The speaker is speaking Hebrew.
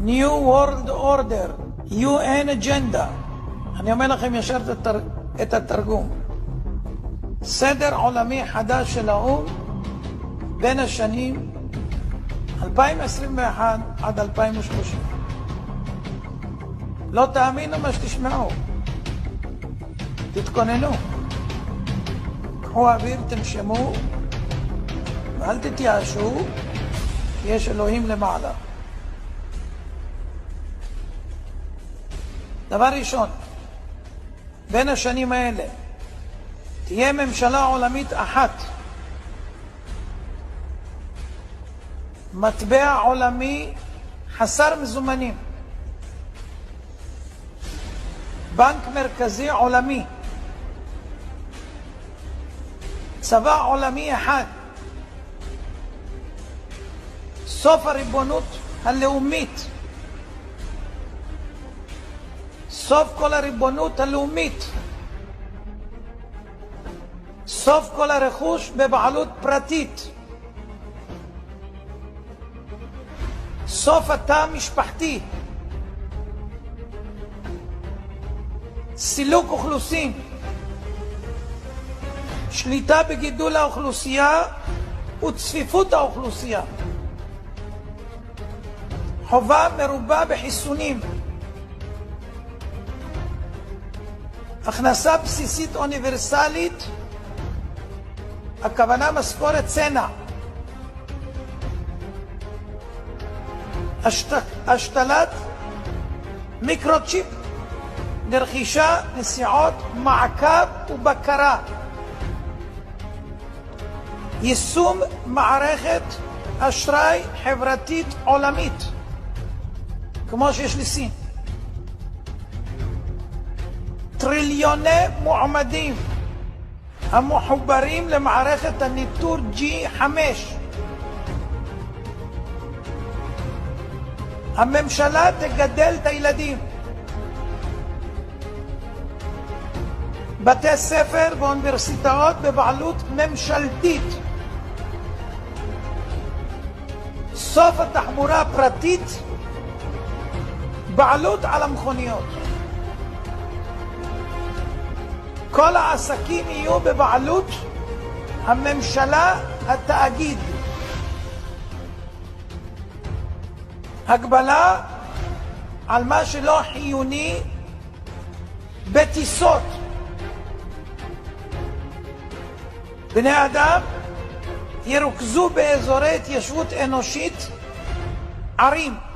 New World Order, UN Agenda. אני אומר לכם ישר את התרגום. סדר עולמי חדש של האו"ם בין השנים 2021 עד 2030. לא תאמינו מה שתשמעו. תתכוננו. קחו אוויר, תנשמו, ואל תתייאשו, כי יש אלוהים למעלה. דבר ראשון, בין השנים האלה תהיה ממשלה עולמית אחת, מטבע עולמי חסר מזומנים, בנק מרכזי עולמי, צבא עולמי אחד, סוף הריבונות הלאומית, סוף כל הריבונות הלאומית, סוף כל הרכוש בבעלות פרטית, סוף התא המשפחתי, סילוק אוכלוסין, שליטה בגידול האוכלוסייה וצפיפות האוכלוסייה, חובה מרובה בחיסונים, הכנסה בסיסית אוניברסלית, הכוונה משכורת צנע, השתלת מיקרוצ'יפ לרכישה, נסיעות, מעקב ובקרה, יישום מערכת אשראי חברתית עולמית כמו שיש לסין, טריליוני מועמדים המחוברים למערכת הניטור G5. הממשלה תגדל את הילדים, בתי ספר ואוניברסיטאות בבעלות ממשלתית, סוף התחבורה הפרטית, בעלות על המכוניות, כל העסקים יהיו בבעלות הממשלה, התאגיד, הגבלה על מה שלא חיוני בטיסות, בני אדם ירוכזו באזורי התיישבות אנושית, ערים,